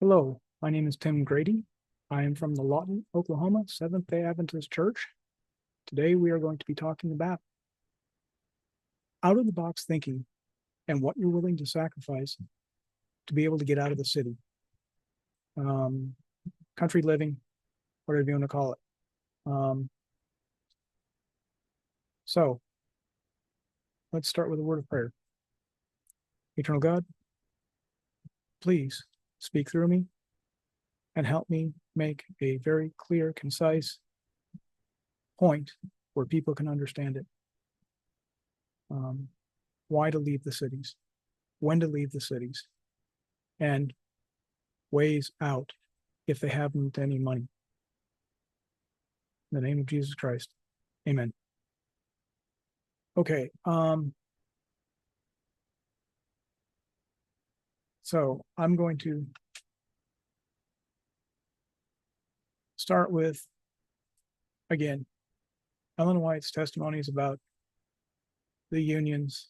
Hello, my name is Tim Grady. I am from the Lawton, Oklahoma Seventh-day Adventist Church. Today we are going to be talking about out-of-the-box thinking and what you're willing to sacrifice to be able to get out of the city. Um, Country living, whatever you want to call it. Um, so let's start with a word of prayer. Eternal God, please speak through me and help me make a very clear, concise point where people can understand it. Why to leave the cities, when to leave the cities, and ways out if they haven't any money. In the name of Jesus Christ, amen. Okay, so I'm going to start with, again, Ellen White's testimonies about the unions.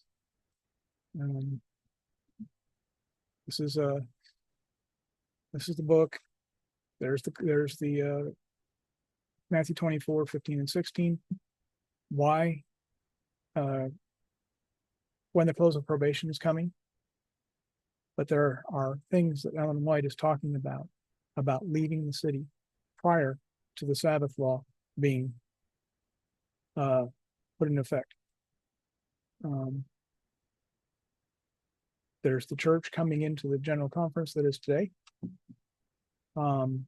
This is the book. There's the Matthew 24, 15 and 16. Why, when the close of probation is coming. But there are things that Ellen White is talking about leaving the city prior to the Sabbath law being put in effect. There's the church coming into the general conference that is today. And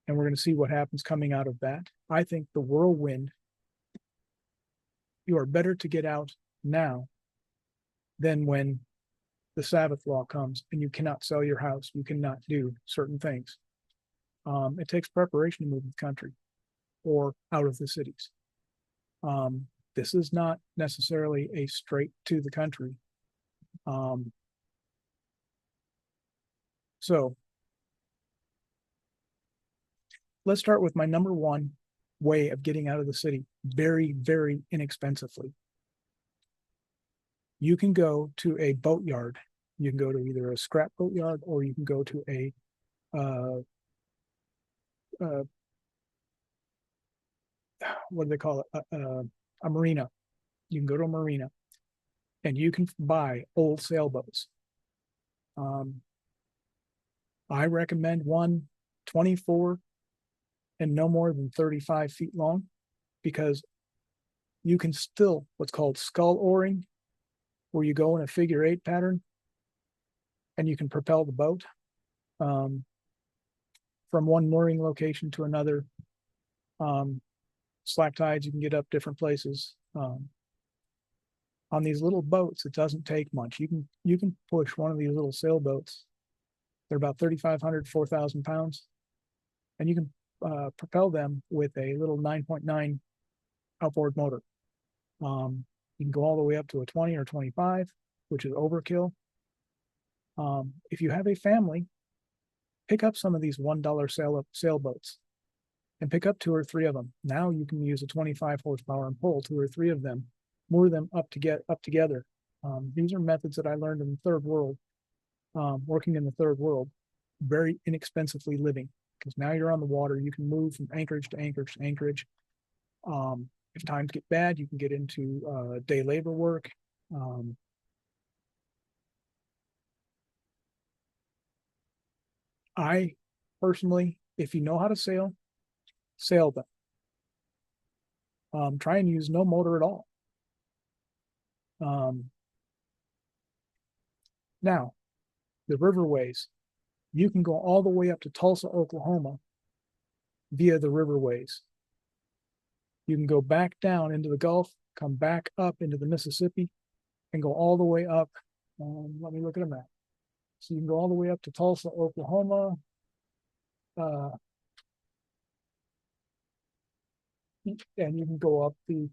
we're going to see what happens coming out of that. I think the whirlwind, you are better to get out now than when the Sabbath law comes and you cannot sell your house, you cannot do certain things. It takes preparation to move the country or out of the cities. This is not necessarily a straight to the country. So let's start with my number one way of getting out of the city very, very inexpensively. You can go to a boat yard. You can go to either a scrap boat yard or you can go to a what do they call it? A marina. You can go to a marina and you can buy old sailboats. I recommend one 24 and no more than 35 feet long, because you can still what's called scull oaring, where you go in a figure eight pattern and you can propel the boat from one mooring location to another. Slack tides, you can get up different places. On these little boats, it doesn't take much. You can push one of these little sailboats. They're about 3,500, 4,000 pounds, and you can propel them with a little 9.9 outboard motor. You can go all the way up to a 20 or 25, which is overkill. If you have a family, pick up some of these $1 sailboats and pick up 2 or 3 of them. Now you can use a 25 horsepower and pull 2 or 3 of them, moor them up together. These are methods that I learned in the third world, working in the third world, very inexpensively living, because now you're on the water. You can move from anchorage to anchorage to anchorage. If times get bad, you can get into day labor work. I personally, if you know how to sail them. Try and use no motor at all. Now, the riverways, you can go all the way up to Tulsa, Oklahoma via the riverways. You can go back down into the Gulf, come back up into the Mississippi, and go all the way up. Let me look at a map. So you can go all the way up to Tulsa, Oklahoma. And you can go up the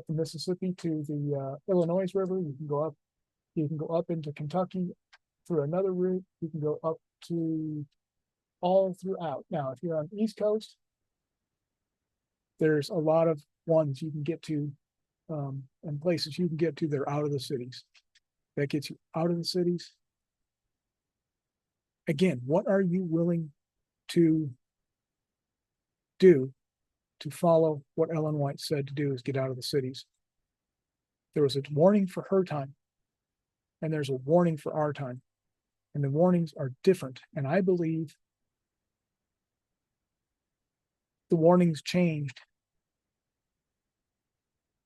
Mississippi to the Illinois River. You can go up into Kentucky through another route. You can go up to all throughout. Now, if you're on the East Coast, there's a lot of ones you can get to, and places you can get to. They're out of the cities. That gets you out of the cities. again, what are you willing to do to follow what Ellen White said to do, is get out of the cities? There was a warning for her time, and there's a warning for our time, and the warnings are different. And I believe the warnings changed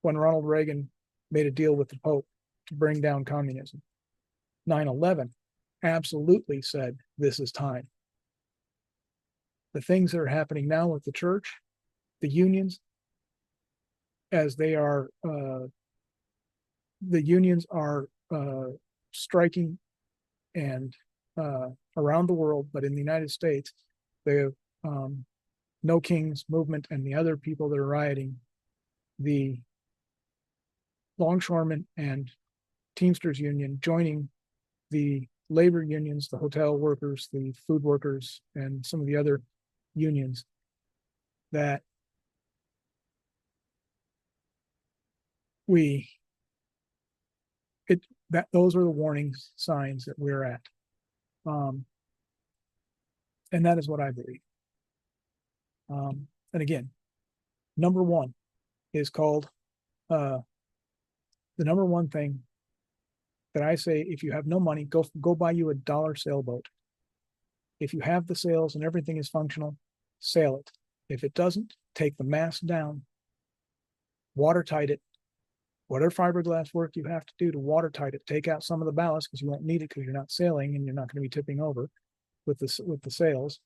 when Ronald Reagan made a deal with the Pope to bring down communism. 9/11 absolutely said this is time. The things that are happening now with the church, the unions, as they are, the unions are striking, and around the world, but in the United States, the No Kings movement and the other people that are rioting, the longshoremen and Teamsters union joining the labor unions, the hotel workers, the food workers, and some of the other unions, that those are the warning signs that we're at. And that is what I believe. And again, number one is called, the number one thing that I say, if you have no money, go buy you $1 sailboat. If you have the sails and everything is functional, sail it. If it doesn't, take the mast down, watertight it, whatever fiberglass work you have to do to watertight it. Take out some of the ballast, because you won't need it, because you're not sailing and you're not going to be tipping over with the sails.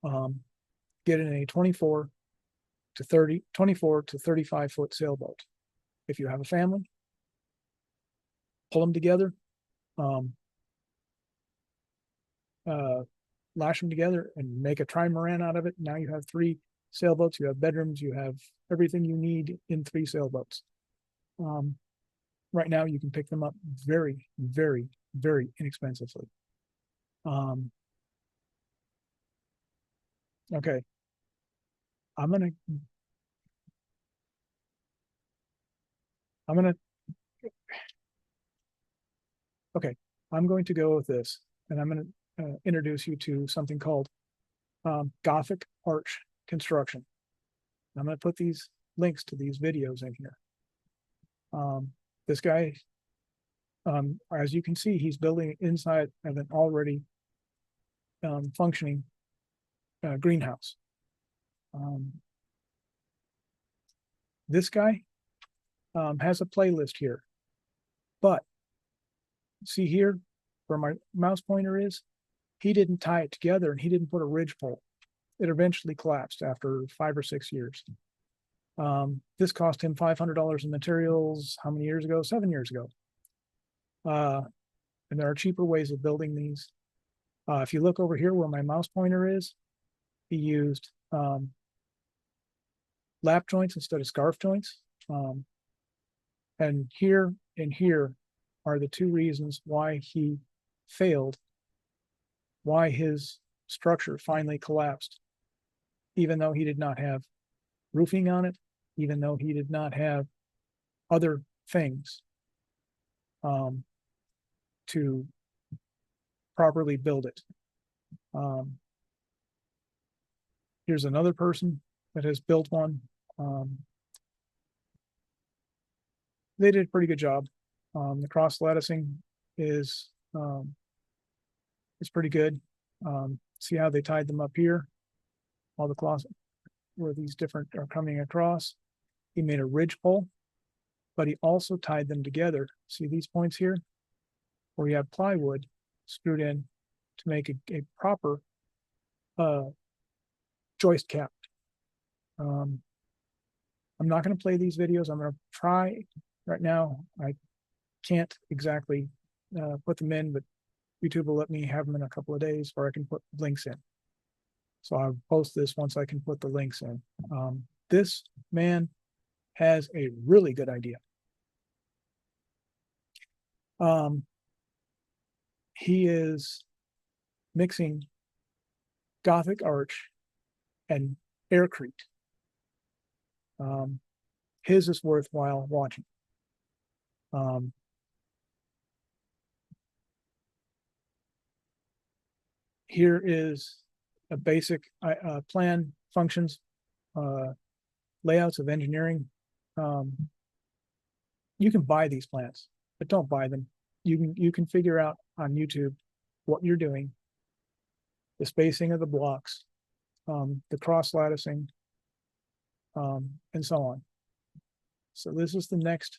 Get in a 24 to 35 foot sailboat. If you have a family, pull them together, lash them together and make a trimaran out of it. Now you have 3 sailboats, you have bedrooms, you have everything you need in 3 sailboats. Right now you can pick them up very, very, very inexpensively. Okay. I'm going to go with this, and I'm going to introduce you to something called Gothic arch construction. I'm going to put these links to these videos in here. This guy, as you can see, he's building inside of an already functioning greenhouse. This guy has a playlist here, but see here where my mouse pointer is, he didn't tie it together, and he didn't put a ridge pole. It eventually collapsed after 5 or 6 years. This cost him $500 in materials. How many years ago? 7 years ago. And there are cheaper ways of building these. If you look over here where my mouse pointer is, he used lap joints instead of scarf joints. And here and here are the 2 reasons why he failed, why his structure finally collapsed, even though he did not have roofing on it, even though he did not have other things to properly build it. Here's another person that has built one. They did a pretty good job. The cross latticing is pretty good. See how they tied them up here? All the closet where these different are coming across. He made a ridge pole, but he also tied them together. See these points here, where you have plywood screwed in to make a proper joist cap. I'm not going to play these videos. I'm going to try right now. I can't exactly put them in, but YouTube will let me have them in a couple of days, or I can put links in. So I'll post this once I can put the links in. This man has a really good idea. He is mixing Gothic arch and aircrete. His is worthwhile watching. He here is a basic plan, functions, layouts of engineering. You can buy these plans, but don't buy them. You can figure out on YouTube what you're doing, the spacing of the blocks, the cross latticing, and so on. So this is the next.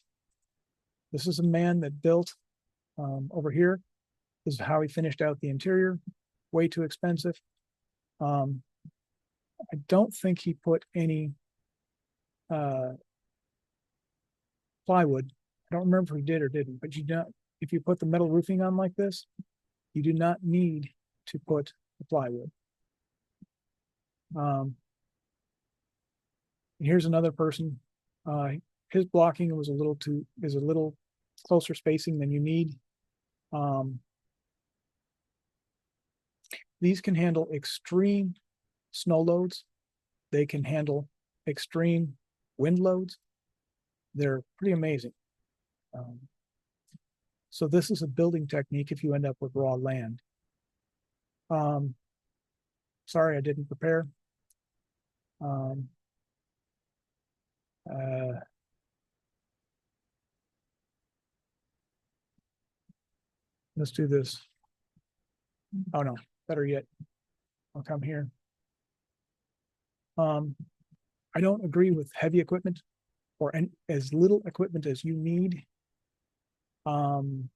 This is a man that built over here. This is how he finished out the interior. Way too expensive. I don't think he put any plywood. I don't remember if he did or didn't, but you don't. If you put the metal roofing on like this, you do not need to put the plywood. Here's another person. His blocking is a little closer spacing than you need. These can handle extreme snow loads. They can handle extreme wind loads. They're pretty amazing. So this is a building technique if you end up with raw land. Sorry, I didn't prepare. Let's do this. Oh no, better yet, I'll come here. I don't agree with heavy equipment or as little equipment as you need. Let's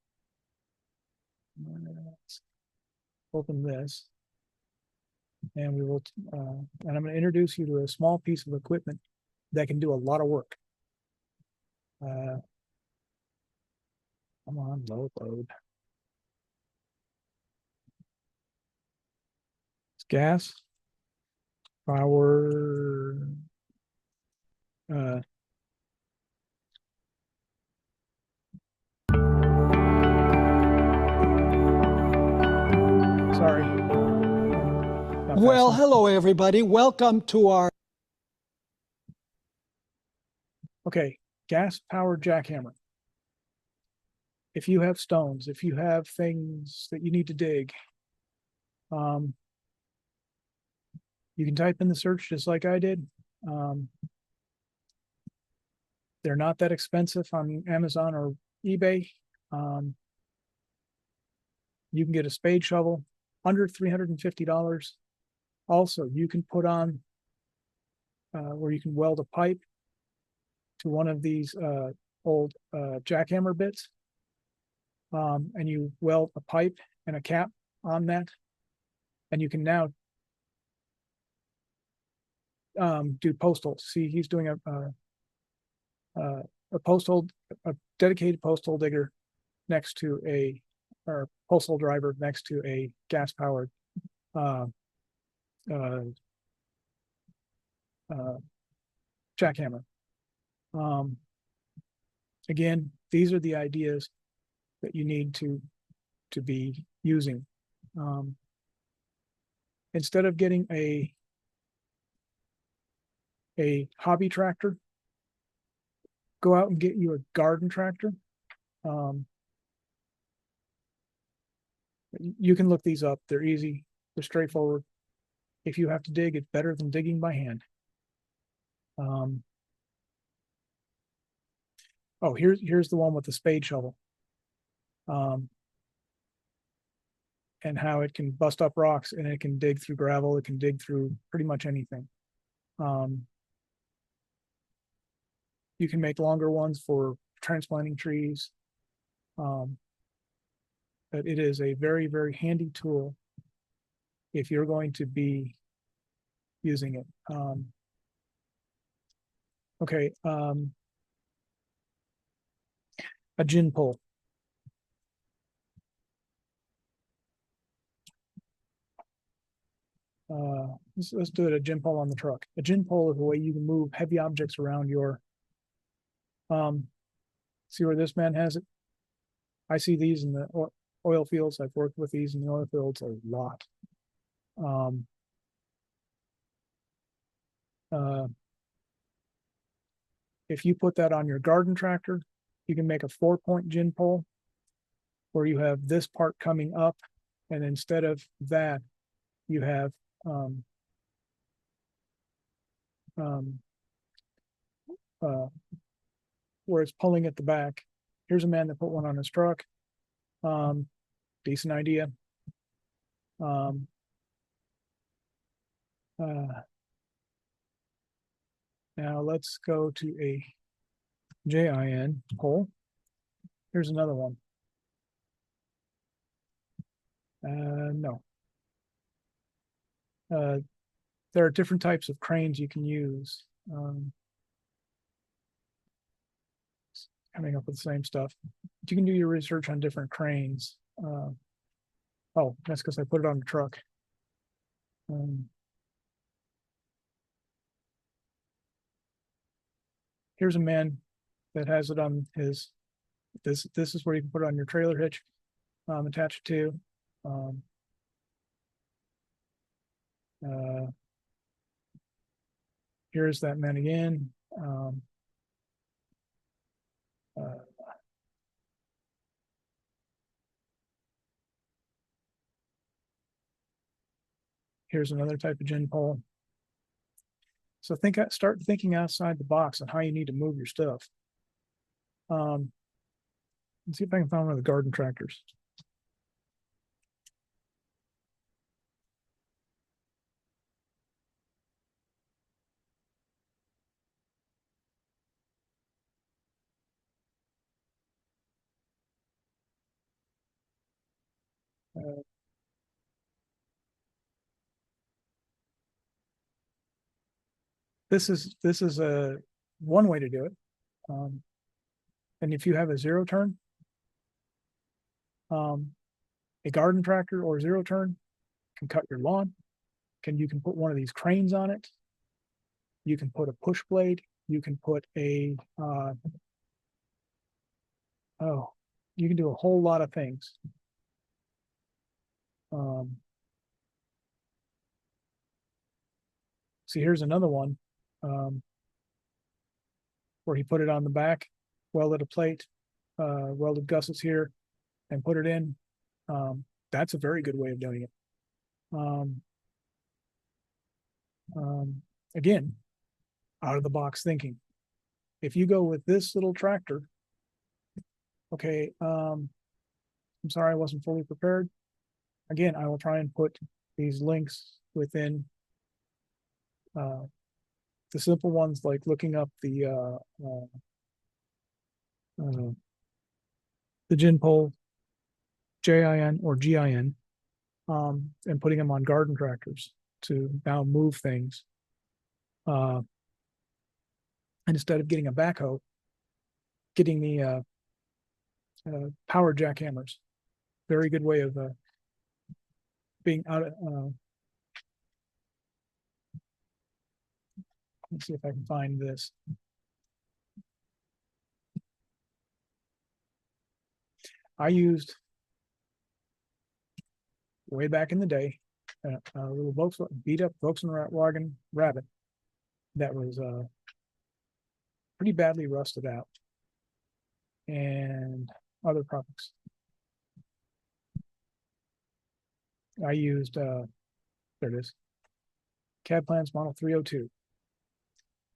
open this, and we will. And I'm going to introduce you to a small piece of equipment that can do a lot of work. Come on, load. It's gas, power. Sorry. Well, hello, everybody. Welcome to our... Okay, gas-powered jackhammer. If you have stones, if you have things that you need to dig, you can type in the search just like I did. They're not that expensive on Amazon or eBay. You can get a spade shovel under $350. Also, you can put on where you can weld a pipe to one of these old jackhammer bits, and you weld a pipe and a cap on that, and you can now do post holes. See, he's doing a post hole, a dedicated post hole digger next to a, or post hole driver next to a gas powered jackhammer. Again, these are the ideas that you need to be using. Instead of getting a hobby tractor, go out and get you a garden tractor. You can look these up. They're easy. They're straightforward. If you have to dig, it's better than digging by hand. Oh, here's the one with the spade shovel. And how it can bust up rocks, and it can dig through gravel. It can dig through pretty much anything. You can make longer ones for transplanting trees. But it is a very, very handy tool if you're going to be using it. Okay, a gin pole. Let's do it, a gin pole on the truck. A gin pole is a way you can move heavy objects around your, see where this man has it? I see these in the oil fields. I've worked with these in the oil fields a lot. If you put that on your garden tractor, you can make a 4-point gin pole where you have this part coming up, and instead of that, you have where it's pulling at the back. Here's a man that put one on his truck. Decent idea. Now let's go to a JIN pole. Here's another one. No. There are different types of cranes you can use. Coming up with the same stuff. But you can do your research on different cranes. Oh, that's because I put it on the truck. Here's a man that has it on his, this is where you can put it on your trailer hitch, attach it to. Here's that man again. Here's another type of gin pole. So start thinking outside the box on how you need to move your stuff. Let's see if I can find one of the garden tractors. This is a one way to do it. And if you have a zero turn, a garden tractor or zero turn can cut your lawn. You can put one of these cranes on it. You can put a push blade. You can put a you can do a whole lot of things. See, here's another one where he put it on the back, welded a plate, welded gussets here, and put it in. That's a very good way of doing it. Again, out of the box thinking. If you go with this little tractor, okay, I'm sorry I wasn't fully prepared. Again, I will try and put these links within the simple ones, like looking up the gin pole, JIN or GIN, and putting them on garden tractors to now move things. And instead of getting a backhoe, getting the power jackhammers. Very good way of being out of. Let's see if I can find this. I used way back in the day a little beat up Volkswagen Rabbit that was pretty badly rusted out, and other products. I used there it is, CAD Plans Model 302.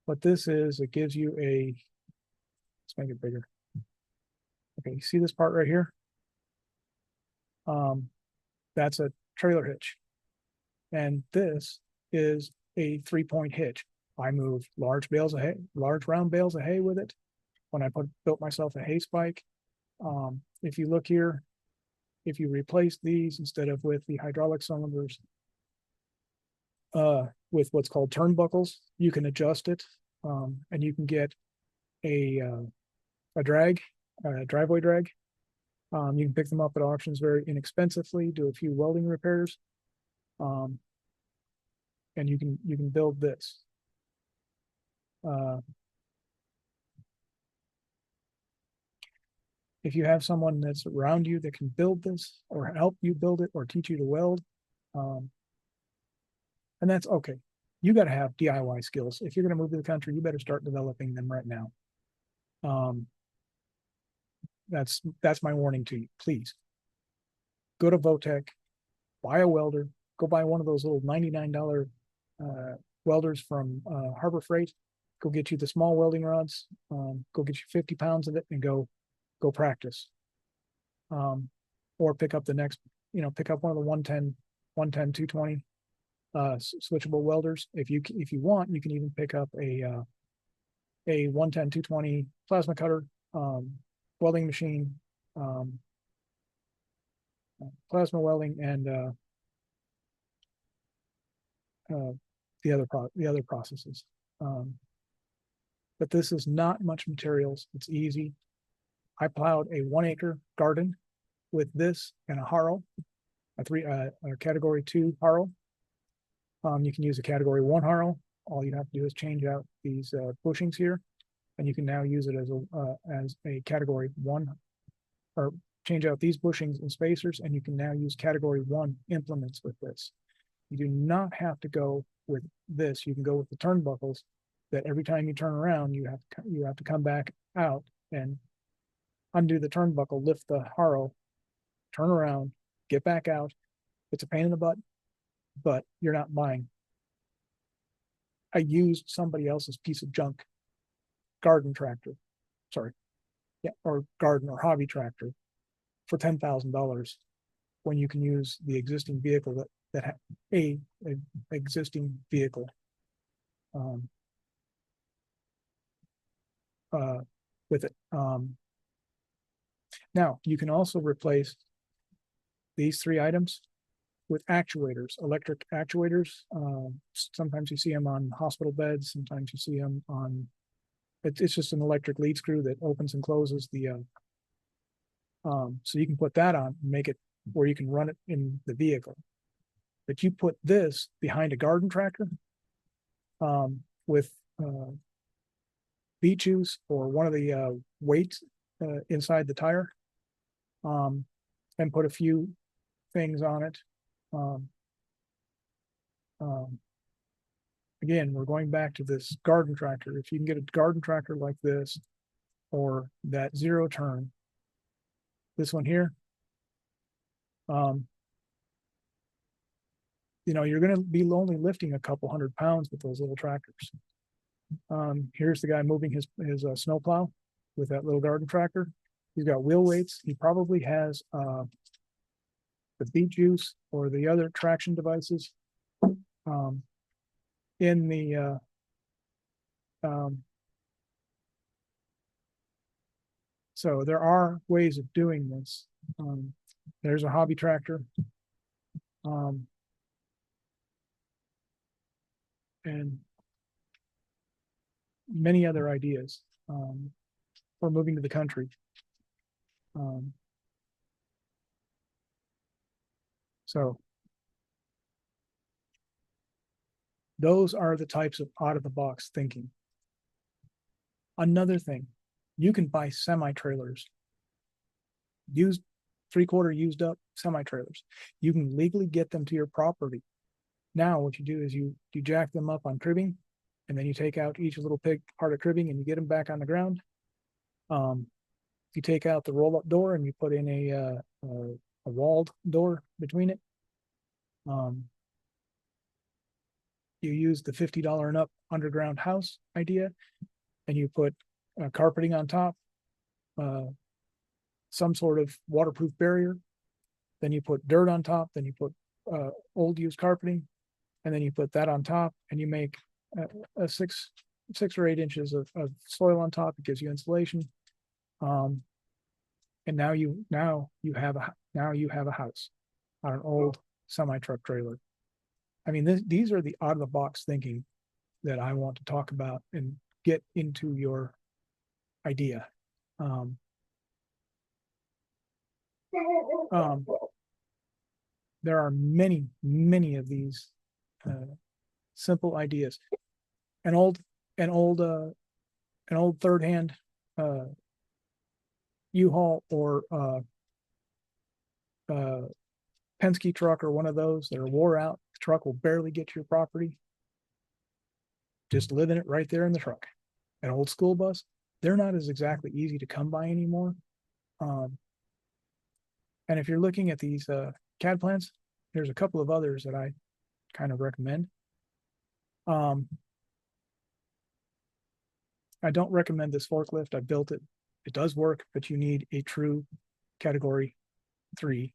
What this is, it gives you a, let's make it bigger. Okay, you see this part right here? That's a trailer hitch. And this is a 3-point hitch. I moved large round bales of hay with it when I built myself a hay spike. If you look here, if you replace these instead of with the hydraulic cylinders, with what's called turnbuckles, you can adjust it, and you can get a driveway drag. You can pick them up at auctions very inexpensively, do a few welding repairs, and you can build this. If you have someone that's around you that can build this or help you build it or teach you to weld, and that's okay. You got to have DIY skills. If you're going to move to the country, you better start developing them right now. That's my warning to you. Please go to Votech, buy a welder, go buy one of those little $99 welders from Harbor Freight. Go get you the small welding rods. Go get you 50 pounds of it and go practice. Or pick up the next, pick up one of the 110, 220 switchable welders. If you want, you can even pick up a 110, 220 plasma cutter, welding machine, plasma welding, and the other processes. But this is not much materials. It's easy. I plowed a 1 acre garden with this and a harrow, a category 2 harrow. You can use a category 1 harrow. All you have to do is change out these bushings here, and you can now use it as a category 1, or change out these bushings and spacers, and you can now use category 1 implements with this. You do not have to go with this. You can go with the turnbuckles that every time you turn around, you have to come back out and undo the turnbuckle, lift the harrow, turn around, get back out. It's a pain in the butt, but you're not buying. I used somebody else's piece of junk garden tractor, or garden or hobby tractor for $10,000 when you can use the existing vehicle that existing vehicle with it. Now you can also replace these 3 items with actuators, electric actuators. Sometimes you see them on hospital beds. Sometimes you see them on, it's just an electric lead screw that opens and closes the, so you can put that on and make it where you can run it in the vehicle. But you put this behind a garden tractor with beet juice or one of the weights inside the tire, and put a few things on it. Again, we're going back to this garden tractor. If you can get a garden tractor like this, or that 0 turn, this one here, you're going to be only lifting a couple 100 pounds with those little tractors. Here's the guy moving his snow plow with that little garden tractor. He's got wheel weights. He probably has the beet juice or the other traction devices in the so there are ways of doing this. There's a hobby tractor, and many other ideas for moving to the country. So those are the types of out-of-the-box thinking. Another thing, you can buy semi-trailers, used 3/4 used up semi-trailers. You can legally get them to your property. Now what you do is you jack them up on cribbing, and then you take out each little part of cribbing and you get them back on the ground. You take out the roll-up door and you put in a walled door between it. You use the $50 and up underground house idea, and you put carpeting on top, some sort of waterproof barrier. Then you put dirt on top. Then you put old used carpeting, and then you put that on top, and you make a 6 or 8 inches of soil on top. It gives you insulation, and now you have a house on an old semi-truck trailer. I mean, these are the out of the box thinking that I want to talk about and get into your idea. There are many of these simple ideas. An old third-hand U-Haul or Penske truck, or one of those that are wore out. The truck will barely get to your property. Just live in it right there in the truck. An old school bus, they're not as exactly easy to come by anymore. And if you're looking at these CAD plans, there's a couple of others that I kind of recommend. I don't recommend this forklift. I built it. It does work, but you need a true category 3,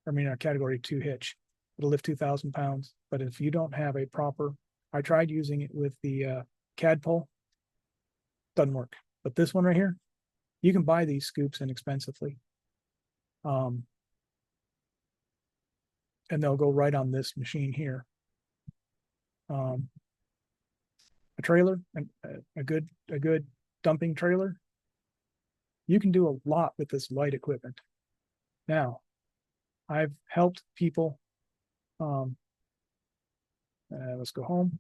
a category 2 hitch. It'll lift 2,000 pounds. But if you don't have a proper, I tried using it with the CAD pole, doesn't work. But this one right here, you can buy these scoops inexpensively. And they'll go right on this machine here. A trailer, a good dumping trailer, you can do a lot with this light equipment. Now, I've helped people. Let's go home.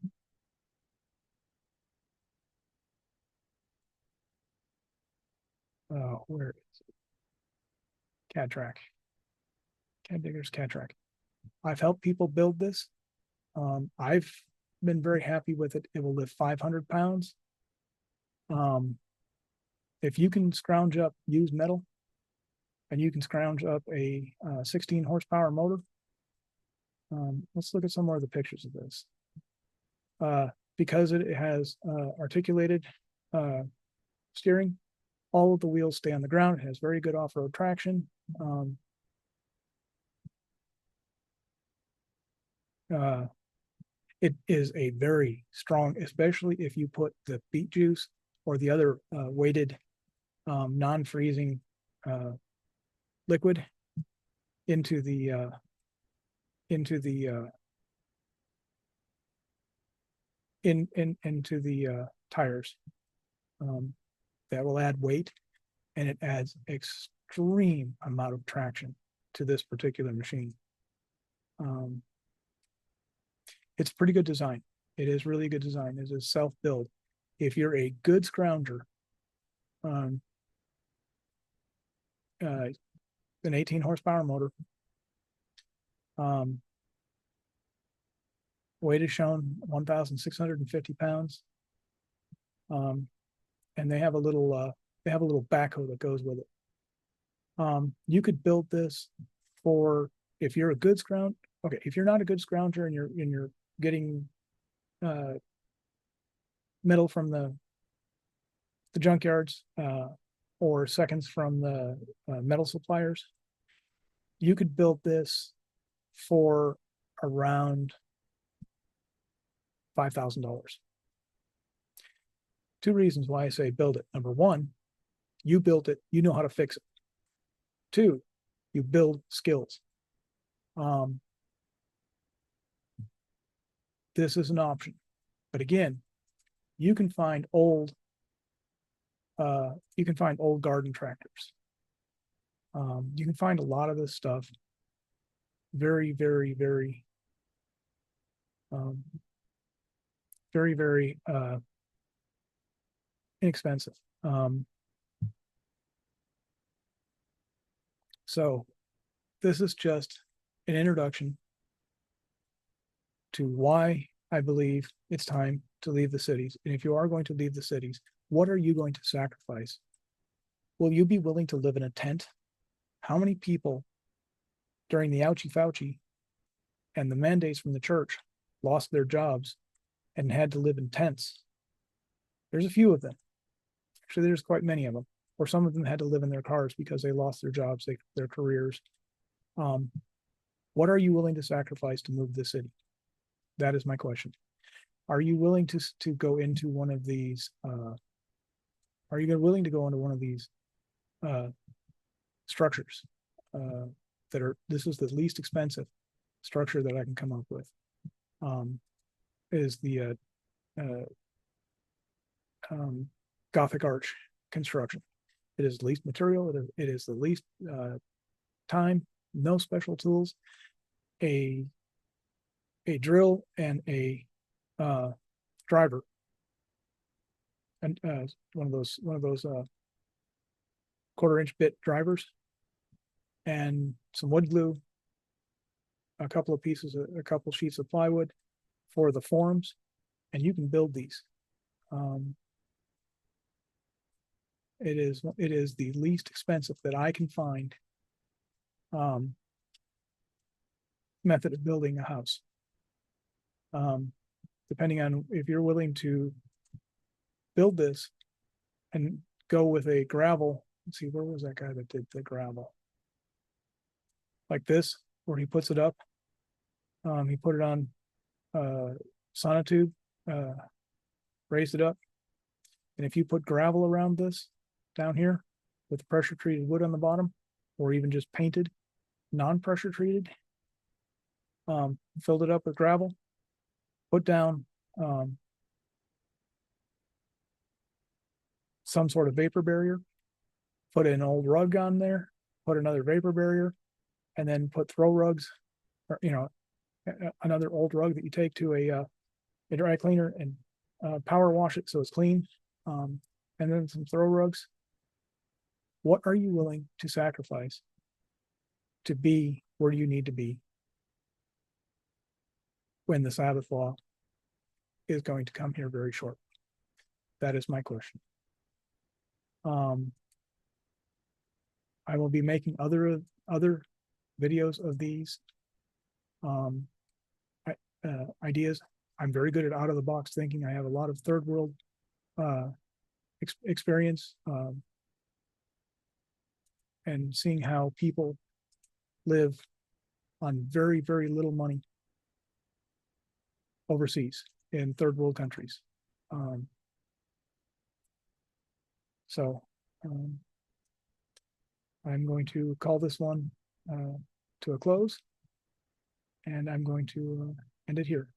Where is it? CAD track. CAD diggers, CAD track. I've helped people build this. I've been very happy with it. It will lift 500 pounds. If you can scrounge up used metal and you can scrounge up a 16 horsepower motor, let's look at some more of the pictures of this. Because it has articulated steering, all of the wheels stay on the ground. It has very good off-road traction. It is a very strong, especially if you put the beet juice or the other weighted non-freezing liquid into the tires. That will add weight, and it adds extreme amount of traction to this particular machine. It's pretty good design. It is really good design. It is self-build. If you're a good scrounger, an 18 horsepower motor, weight is shown 1,650 pounds. And they have a little backhoe that goes with it. You could build this for, if you're a good scrounge. Okay, if you're not a good scrounger and you're getting metal from the junkyards or seconds from the metal suppliers, you could build this for around $5,000. 2 reasons why I say build it. Number one, you built it, you know how to fix it. 2, you build skills. This is an option, but again, you can find old garden tractors. You can find a lot of this stuff very, very, very, very, very inexpensive. So this is just an introduction to why I believe it's time to leave the cities. And if you are going to leave the cities, what are you going to sacrifice? Will you be willing to live in a tent? How many people during the ouchie Fauci and the mandates from the church lost their jobs and had to live in tents? There's a few of them. Actually, there's quite many of them. Or some of them had to live in their cars because they lost their jobs, their careers. What are you willing to sacrifice to move the city? That is my question. Are you willing to go into one of these? Are you willing to go into one of these structures that are? This is the least expensive structure that I can come up with. Is the Gothic arch construction. It is the least material. It is the least time. No special tools. A drill and a driver, and one of those 1/4-inch bit drivers, and some wood glue, a couple sheets of plywood for the forms, and you can build these. It is the least expensive that I can find method of building a house. Depending on if you're willing to build this and go with a gravel, let's see, where was that guy that did the gravel? Like this, where he puts it up. He put it on sonotube, raised it up. And if you put gravel around this down here with pressure treated wood on the bottom, or even just painted, non-pressure treated, filled it up with gravel, put down some sort of vapor barrier, put an old rug on there, put another vapor barrier, and then put throw rugs, or, you know, another old rug that you take to a dry cleaner and power wash it so it's clean, and then some throw rugs. What are you willing to sacrifice to be where you need to be when the Sabbath law is going to come here very short? That is my question. I will be making other videos of these ideas. I'm very good at out of the box thinking. I have a lot of third world experience, and seeing how people live on very, very little money overseas in third world countries. So I'm going to call this one to a close, and I'm going to end it here.